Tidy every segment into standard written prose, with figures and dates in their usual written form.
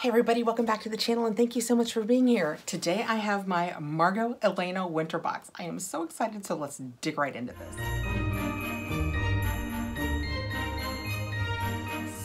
Hey everybody, welcome back to the channel and thank you so much for being here. Today I have my Margot Elena winter box. I am so excited, so let's dig right into this.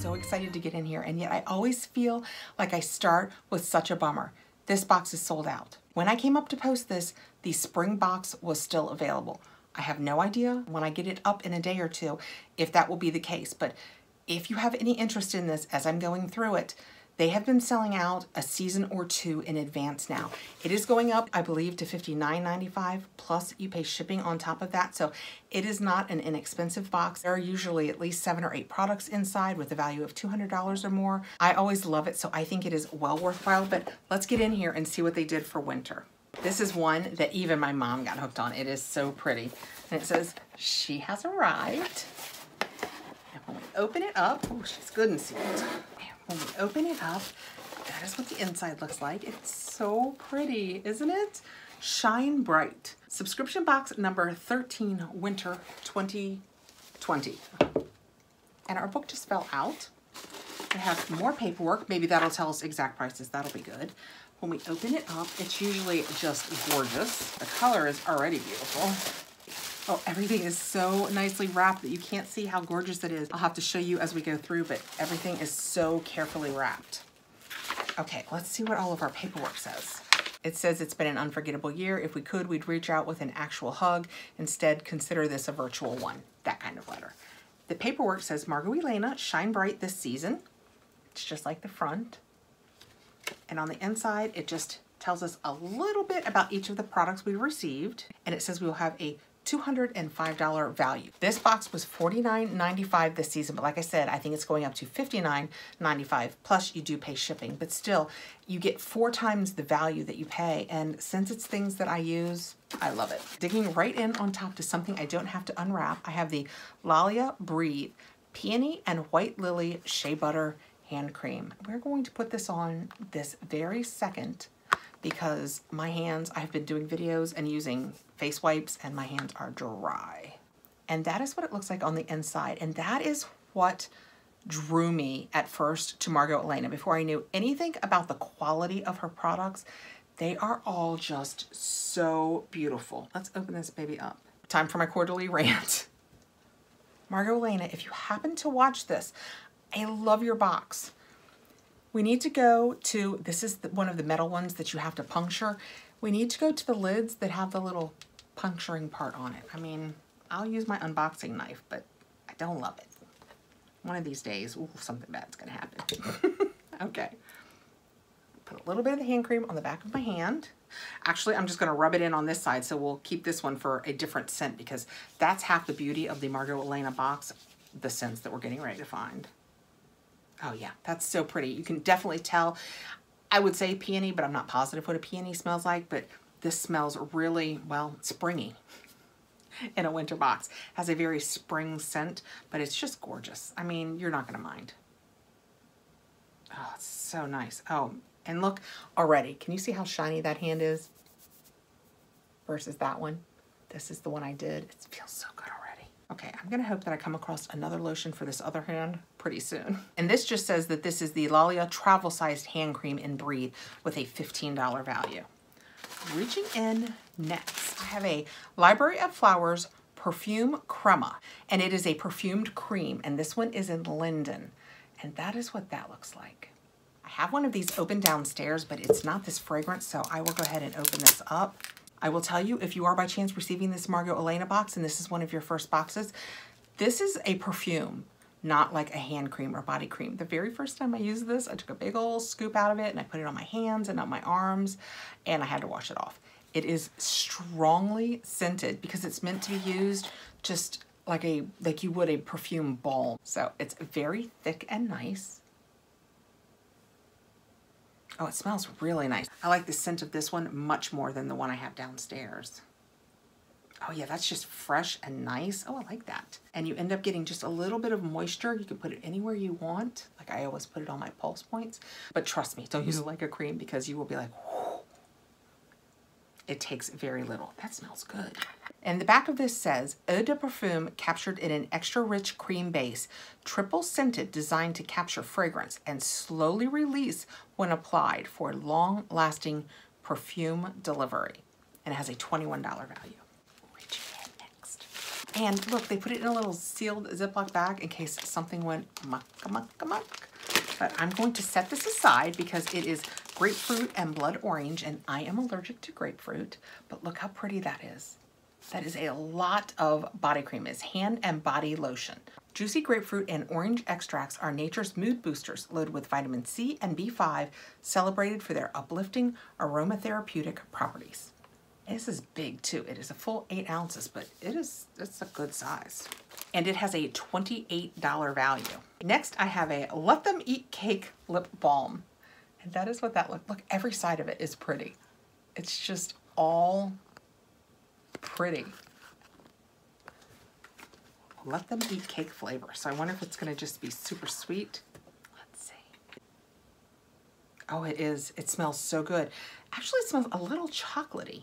So excited to get in here, and yet I always feel like I start with such a bummer. This box is sold out. When I came up to post this, the spring box was still available. I have no idea when I get it up in a day or two if that will be the case, but if you have any interest in this as I'm going through it, they have been selling out a season or two in advance now. It is going up, I believe, to $59.95, plus you pay shipping on top of that, so it is not an inexpensive box. There are usually at least 7 or 8 products inside with a value of $200 or more. I always love it, so I think it is well worthwhile, but let's get in here and see what they did for winter. This is one that even my mom got hooked on. It is so pretty. And it says, "She has arrived." And when we open it up, oh, she's good and sealed. When we open it up, that is what the inside looks like. It's so pretty, isn't it? Shine Bright. Subscription box number 13, winter 2020. And our book just fell out. We have more paperwork. Maybe that'll tell us exact prices. That'll be good. When we open it up, it's usually just gorgeous. The color is already beautiful. Oh, everything is so nicely wrapped that you can't see how gorgeous it is. I'll have to show you as we go through, but everything is so carefully wrapped. Okay, let's see what all of our paperwork says. It says it's been an unforgettable year. If we could, we'd reach out with an actual hug. Instead, consider this a virtual one. That kind of letter. The paperwork says, Margot Elena, shine bright this season. It's just like the front. And on the inside, it just tells us a little bit about each of the products we received. And it says we will have a $205 value. This box was $49.95 this season, but like I said, I think it's going up to $59.95, plus you do pay shipping, but still, you get 4 times the value that you pay, and since it's things that I use, I love it. Digging right in on top to something I don't have to unwrap, I have the AIA Breathe Peony and White Lily Shea Butter Hand Cream. We're going to put this on this very second, because my hands, I've been doing videos and using face wipes and my hands are dry. And that is what it looks like on the inside. And that is what drew me at first to Margot Elena. Before I knew anything about the quality of her products, they are all just so beautiful. Let's open this baby up. Time for my quarterly rant. Margot Elena, if you happen to watch this, I love your box. We need to go to, this is one of the metal ones that you have to puncture. We need to go to the lids that have the little puncturing part on it. I mean, I'll use my unboxing knife, but I don't love it. One of these days, ooh, something bad's gonna happen. Okay. Put a little bit of the hand cream on the back of my hand. Actually, I'm just gonna rub it in on this side, so we'll keep this one for a different scent, because that's half the beauty of the Margot Elena box, the scents that we're getting ready to find. Oh yeah, that's so pretty. You can definitely tell. I would say peony, but I'm not positive what a peony smells like, but this smells really, well, springy in a winter box. Has a very spring scent, but it's just gorgeous. I mean, you're not gonna mind. Oh, it's so nice. Oh, and look already, can you see how shiny that hand is versus that one? This is the one I did. It feels so good already. Okay, I'm gonna hope that I come across another lotion for this other hand pretty soon. And this just says that this is the AIA travel-sized hand cream in Breathe with a $15 value. Reaching in next, I have a Library of Flowers Perfume Crema, and it is a perfumed cream, and this one is in Linden, and that is what that looks like. I have one of these open downstairs, but it's not this fragrance, so I will go ahead and open this up. I will tell you, if you are by chance receiving this Margot Elena box and this is one of your first boxes, this is a perfume, not like a hand cream or body cream. The very first time I used this, I took a big old scoop out of it and I put it on my hands and on my arms, and I had to wash it off. It is strongly scented because it's meant to be used just like you would a perfume balm. So it's very thick and nice. Oh, it smells really nice. I like the scent of this one much more than the one I have downstairs. Oh yeah, that's just fresh and nice. Oh, I like that. And you end up getting just a little bit of moisture. You can put it anywhere you want. Like I always put it on my pulse points. But trust me, don't use it like a cream because you will be like, whoo. it takes very little. That smells good. And the back of this says, Eau de Parfum captured in an extra rich cream base, triple scented, designed to capture fragrance and slowly release when applied for long-lasting perfume delivery. And it has a $21 value. Reaching in next. And look, they put it in a little sealed Ziploc bag in case something went muck. But I'm going to set this aside because it is grapefruit and blood orange, and I am allergic to grapefruit. But look how pretty that is. That is a lot of body cream. It's hand and body lotion. Juicy grapefruit and orange extracts are nature's mood boosters, loaded with vitamin C and B5, celebrated for their uplifting aromatherapeutic properties. This is big too. It is a full 8 ounces, but it's a good size. And it has a $28 value. Next, I have a Let Them Eat Cake lip balm. And that is what that looks. Look, every side of it is pretty. It's just all pretty. Let Them Eat Cake flavor. So I wonder if it's going to just be super sweet. Let's see. Oh, it is. It smells so good. Actually, it smells a little chocolatey.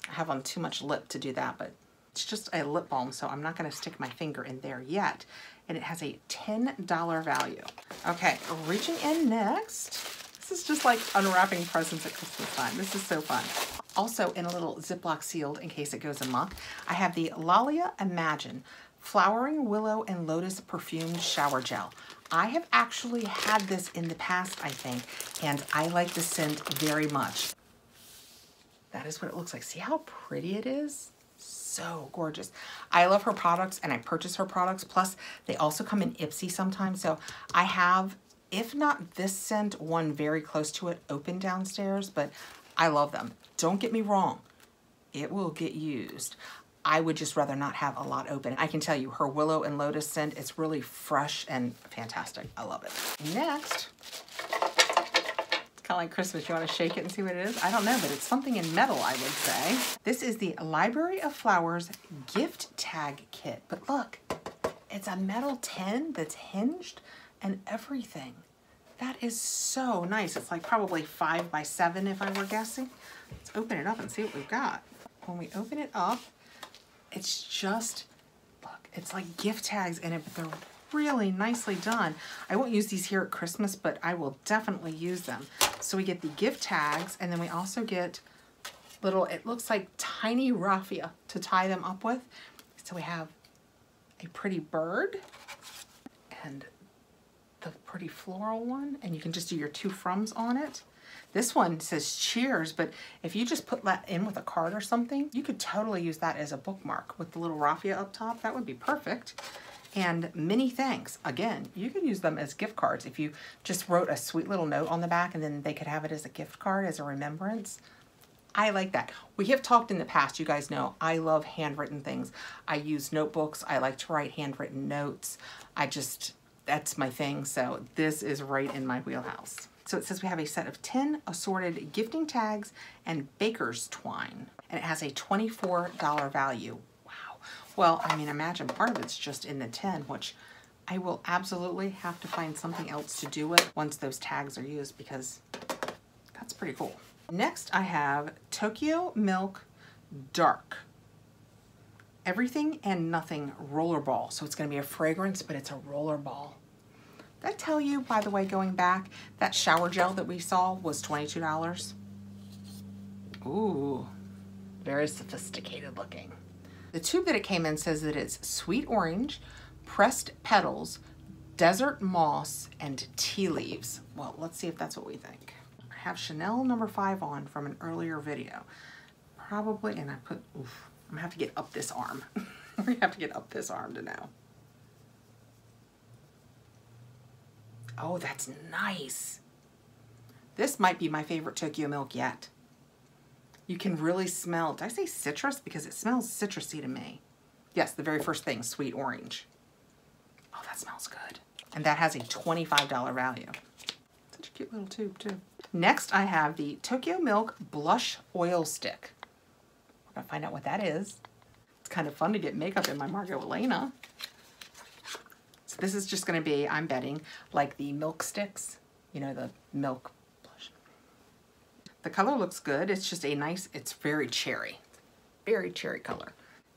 I have on too much lip to do that, but it's just a lip balm, so I'm not going to stick my finger in there yet. And it has a $10 value. Okay, reaching in next. This is just like unwrapping presents at Christmas time. This is so fun. Also in a little Ziploc sealed in case it goes amok, I have the Lalia Imagine Flowering Willow and Lotus Perfumed Shower Gel. I have actually had this in the past, I think, and I like the scent very much. That is what it looks like. See how pretty it is? So gorgeous. I love her products and I purchase her products. Plus, they also come in Ipsy sometimes. So I have, if not this scent, one very close to it open downstairs, but I love them. Don't get me wrong. It will get used. I would just rather not have a lot open. I can tell you her Willow and Lotus scent, it's really fresh and fantastic. I love it. Next, kind of like Christmas. You want to shake it and see what it is? I don't know, but it's something in metal, I would say. This is the Library of Flowers gift tag kit. But look, it's a metal tin that's hinged and everything. That is so nice. It's like probably 5 by 7 if I were guessing. Let's open it up and see what we've got. When we open it up, it's just, look, it's like gift tags in it, but they're really nicely done. I won't use these here at Christmas, but I will definitely use them. So we get the gift tags, and then we also get little, it looks like tiny raffia to tie them up with. So we have a pretty bird and the pretty floral one, and you can just do your 2 froms on it. This one says cheers, but if you just put that in with a card or something, you could totally use that as a bookmark with the little raffia up top. That would be perfect. And many thanks. Again, you could use them as gift cards if you just wrote a sweet little note on the back and then they could have it as a gift card, as a remembrance. I like that. We have talked in the past, you guys know, I love handwritten things. I use notebooks. I like to write handwritten notes. That's my thing. So this is right in my wheelhouse. So it says we have a set of 10 assorted gifting tags and baker's twine. And it has a $24 value. Well, I mean, imagine part of it's just in the tin, which I will absolutely have to find something else to do with once those tags are used, because that's pretty cool. Next, I have Tokyo Milk Dark Everything and Nothing Rollerball. So it's going to be a fragrance, but it's a rollerball. Did I tell you, by the way, going back, that shower gel that we saw was $22? Ooh, very sophisticated looking. The tube that it came in says that it's sweet orange, pressed petals, desert moss, and tea leaves. Well, let's see if that's what we think. I have Chanel No. 5 on from an earlier video. Probably, and I put, oof, I'm gonna have to get up this arm. We're gonna have to get up this arm to know. Oh, that's nice. This might be my favorite Tokyo Milk yet. You can really smell, did I say citrus? Because it smells citrusy to me. Yes, the very first thing, sweet orange. Oh, that smells good. And that has a $25 value. Such a cute little tube too. Next, I have the Tokyo Milk Blush Oil Stick. We're gonna find out what that is. It's kind of fun to get makeup in my Margot Elena. So this is just gonna be, I'm betting, like the milk sticks. You know, the milk blush. The color looks good. It's just a nice, it's very cherry color.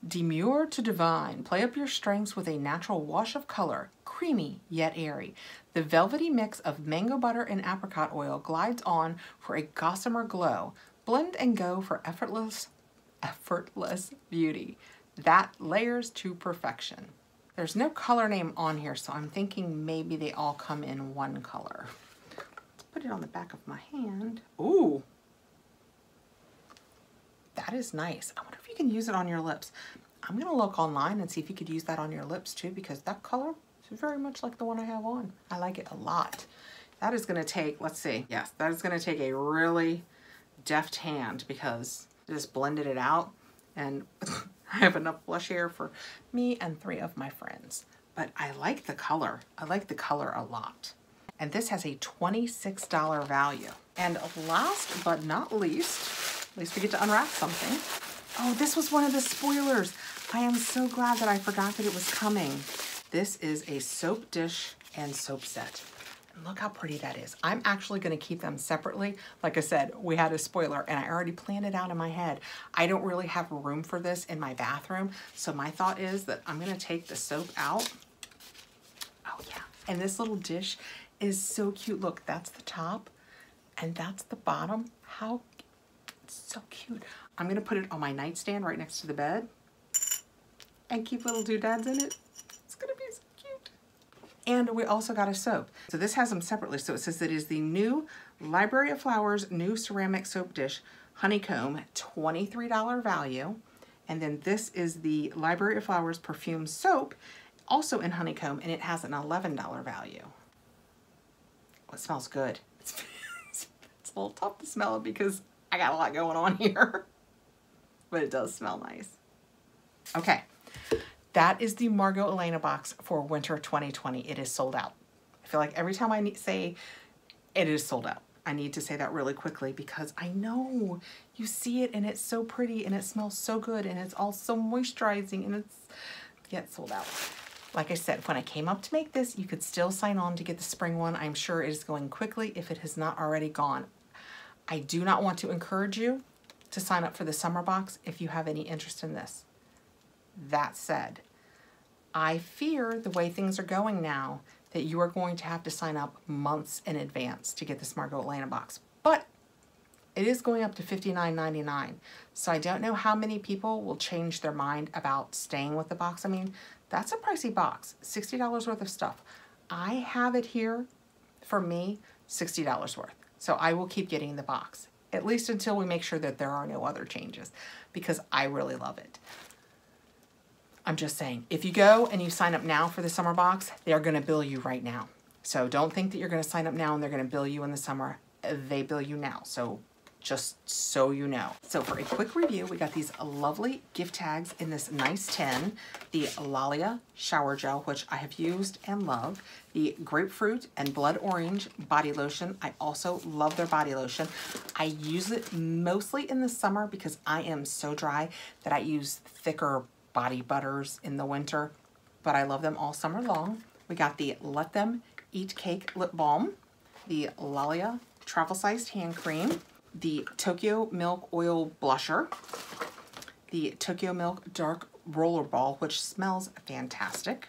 Demure to divine. Play up your strengths with a natural wash of color, creamy yet airy. The velvety mix of mango butter and apricot oil glides on for a gossamer glow. Blend and go for effortless beauty that layers to perfection. There's no color name on here, so I'm thinking maybe they all come in one color. Let's put it on the back of my hand. Ooh, that is nice. I wonder if you can use it on your lips. I'm gonna look online and see if you could use that on your lips too, because that color is very much like the one I have on. I like it a lot. That is gonna take, let's see, yes, that is gonna take a really deft hand, because I just blended it out, and I have enough blush here for me and 3 of my friends. But I like the color. I like the color a lot. And this has a $26 value. And last but not least, at least we get to unwrap something. Oh, this was one of the spoilers. I am so glad that I forgot that it was coming. This is a soap dish and soap set. And look how pretty that is. I'm actually gonna keep them separately. Like I said, we had a spoiler and I already planned it out in my head. I don't really have room for this in my bathroom. So my thought is that I'm gonna take the soap out. Oh yeah, and this little dish is so cute. Look, that's the top and that's the bottom. How, it's so cute. I'm gonna put it on my nightstand right next to the bed and keep little doodads in it. It's gonna be so cute. And we also got a soap. So this has them separately. So it says that it is the new Library of Flowers new ceramic soap dish, honeycomb, $23 value. And then this is the Library of Flowers perfume soap, also in honeycomb, and it has an $11 value. Oh, it smells good. It's a little tough to smell it because I got a lot going on here, but it does smell nice. Okay, that is the Margot Elena box for winter 2020. It is sold out. I feel like every time I say it is sold out, I need to say that really quickly because I know you see it and it's so pretty and it smells so good and it's all so moisturizing and it's sold out. Like I said, when I came up to make this, you could still sign on to get the spring one. I'm sure it is going quickly if it has not already gone. I do not want to encourage you to sign up for the summer box if you have any interest in this. That said, I fear the way things are going now that you are going to have to sign up months in advance to get this Margot Elena box. But it is going up to $59.99. So I don't know how many people will change their mind about staying with the box. I mean, that's a pricey box, $60 worth of stuff. I have it here, for me, $60 worth. So I will keep getting the box, at least until we make sure that there are no other changes, because I really love it. I'm just saying, if you go and you sign up now for the summer box, they're gonna bill you right now. So don't think that you're gonna sign up now and they're gonna bill you in the summer. They bill you now, so just so you know. So for a quick review, we got these lovely gift tags in this nice tin. The Lalia Shower Gel, which I have used and love. The Grapefruit and Blood Orange Body Lotion. I also love their body lotion. I use it mostly in the summer because I am so dry that I use thicker body butters in the winter, but I love them all summer long. We got the Let Them Eat Cake Lip Balm, the Lalia Travel Sized Hand Cream, the Tokyo Milk Oil Blusher, the Tokyo Milk Dark Roller Ball, which smells fantastic,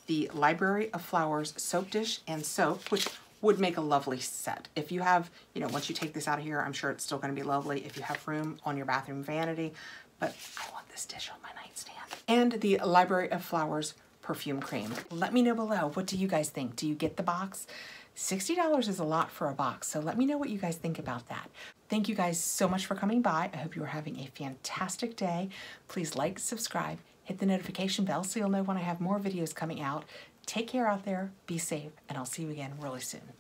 the Library of Flowers Soap Dish and Soap, which would make a lovely set. If you have, you know, once you take this out of here, I'm sure it's still gonna be lovely if you have room on your bathroom vanity, but I want this dish on my nightstand. And the Library of Flowers Perfume Cream. Let me know below, what do you guys think? Do you get the box? $60 is a lot for a box, so let me know what you guys think about that. Thank you guys so much for coming by. I hope you are having a fantastic day. Please like, subscribe, hit the notification bell so you'll know when I have more videos coming out. Take care out there, be safe, and I'll see you again really soon.